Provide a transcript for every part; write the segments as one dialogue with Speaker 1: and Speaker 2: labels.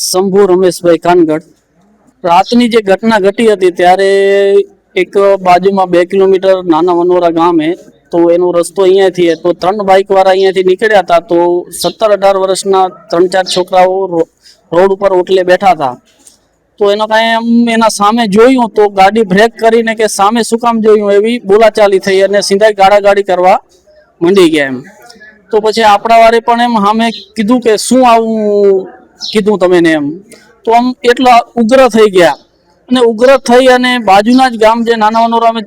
Speaker 1: શંભુ રમેશભાઈ કાનગઢ. રાતની જે ઘટના ઘટી હતી ત્યારે એક બાજુમાં 2 કિલોમીટર નાના વનોરા ગામે તો એનો રસ્તો અહીંયાથી તો 3 બાઇક વાળા અહીંયાથી નીકળ્યા હતા તો 17-18 વર્ષના 3-4 છોકરાઓ રોડ ઉપર ઓટલે બેઠા હતા. તો એનો કાંઈ આમ એના સામે જોયું તો ગાડી બ્રેક કરીને કે સામે શું કામ જોયું એવી બોલાચાલી થઈ અને સીધા ગાડાગાડી કરવા માંડી ગયા એમ. તો પછી આપણા વારે પણ એમ સામે કીધું કે શું આવું કીધું તમે ને એમ. તો આમ એટલા ઉગ્ર થઈ ગયા અને ઉગ્ર થઈ અને બાજુના જ ગામ જે નાના વનોરામાં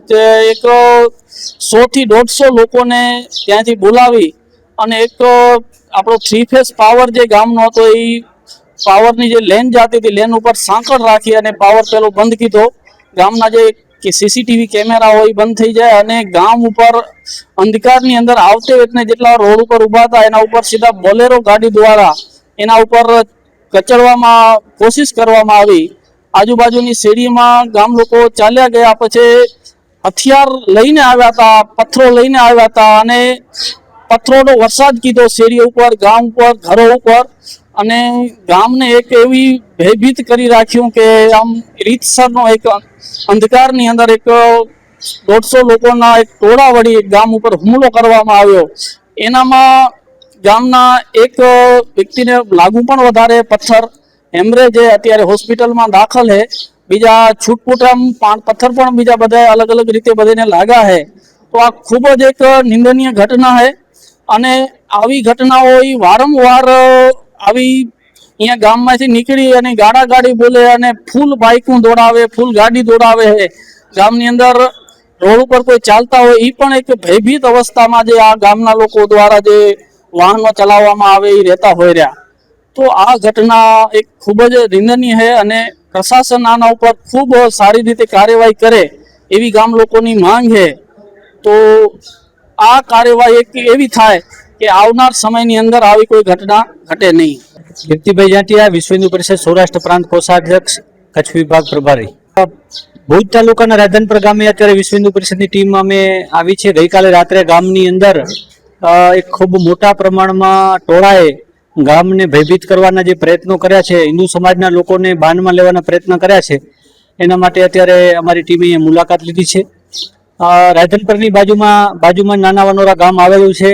Speaker 1: એક 100 થી 150 લોકોને ત્યાંથી બોલાવી અને એક આપણો 3 ફેઝ પાવર જે ગામનો હતો એ પાવરની જે લેન જાતી હતી લેન ઉપર સાંકળ રાખી અને પાવર પેલો બંધ કીધો. ગામના જે સીસીટીવી કેમેરા હોય બંધ થઈ જાય અને ગામ ઉપર અંધકારની અંદર આવતે વેતને જેટલા રોડ ઉપર ઊભા હતા એના ઉપર સીધા બોલેરો ગાડી દ્વારા એના ઉપર કચડવામાં કોશિશ કરવામાં આવી. આજુબાજુની શેરીમાં ગામ લોકો ચાલ્યા ગયા. પછી હથિયાર લઈને આવ્યા હતા, પથ્થરો લઈને આવ્યા હતા અને પથ્થરોનો વરસાદ કીધો શેરીઓ ઉપર, ગામ ઉપર, ઘરો ઉપર અને ગામને એક એવી ભયભીત કરી રાખ્યું કે આમ રીતસરનો એક અંધકારની અંદર એક 150 લોકોના એક ટોળા વળી ગામ ઉપર હુમલો કરવામાં આવ્યો. એનામાં ગામના એક વ્યક્તિને લાગુ પણ વધારે પથ્થર હેમરેજ અત્યારે હોસ્પિટલમાં દાખલ છે. બીજા છૂટપૂટ આમ પથ્થર પણ બીજા બધા અલગ અલગ રીતે બધાને લાગ્યા છે. તો આ ખૂબ જ એક નિંદનીય ઘટના છે અને આવી ઘટનાઓ વારંવાર આવી અહીંયા ગામમાંથી નીકળી અને ગાડી બોલે અને ફૂલ બાઇકું દોડાવે, ફૂલ ગાડી દોડાવે છે. ગામની અંદર રોડ ઉપર કોઈ ચાલતા હોય એ પણ એક ભયભીત અવસ્થામાં જે આ ગામના લોકો દ્વારા જે વાહનો ચલાવવામાં આવે એ રહેતા હોય રહ્યા. તો આ ઘટના એક ખૂબ જ નિંદનીય છે અને પ્રશાસન આના ઉપર ખૂબ સારી રીતે કાર્યવાહી કરે એવી ગામ લોકોની માંગ છે. તો આ કાર્યવાહી એક એવી થાય કે આવનાર સમયની અંદર આવી કોઈ ઘટના ઘટે નહીં.
Speaker 2: કીર્તિભાઈ જાટિયા, વિશ્વ હિન્દુ પરિષદ સૌરાષ્ટ્ર પ્રાંત કોષાધ્યક્ષ, કચ્છ વિભાગ પ્રભારી. ભુજ તાલુકાના રાધનપર ગામે અત્યારે વિશ્વ હિન્દુ પરિષદની ટીમ અમે આવી છે. ગઈકાલે રાત્રે ગામની અંદર એક ખૂબ મોટા પ્રમાણમાં ટોળાએ ગામને ભયભીત કરવાના જે પ્રયત્નો કર્યા છે, હિન્દુ સમાજના લોકોને બાનમાં લેવાના પ્રયત્ન કર્યા છે. એના માટે અત્યારે અમારી ટીમે અહીંયા મુલાકાત લીધી છે. રાધનપરની બાજુમાં નાના વનોરા ગામ આવેલું છે,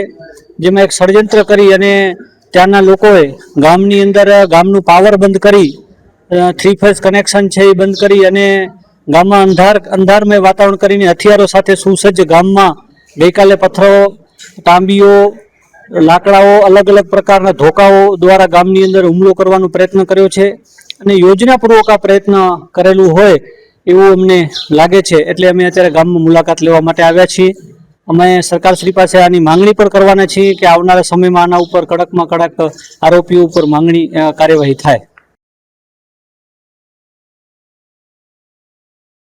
Speaker 2: જેમાં એક ષડયંત્ર કરી અને ત્યાંના લોકોએ ગામની અંદર ગામનું પાવર બંધ કરી 3 ફેઝ કનેક્શન છે એ બંધ કરી અને ગામમાં અંધારમય વાતાવરણ કરીને હથિયારો સાથે સુસજ્જ ગામમાં ગઈકાલે પથ્થરો, તાંબીઓ, લાકડાઓ, અલગ અલગ પ્રકારના ધોકાઓ દ્વારા ગામની અંદર હુમલો કરવાનો પ્રયત્ન કર્યો છે અને યોજનાપૂર્વક આ પ્રયત્ન કરેલું હોય એવું અમને લાગે છે. એટલે અમે અત્યારે ગામમાં મુલાકાત લેવા માટે આવ્યા છીએ. અમે સરકારશ્રી પાસે આની માંગણી પણ કરવાના છીએ કે આવનારા સમયમાં આના ઉપર કડકમાં કડક આરોપીઓ ઉપર કાર્યવાહી થાય.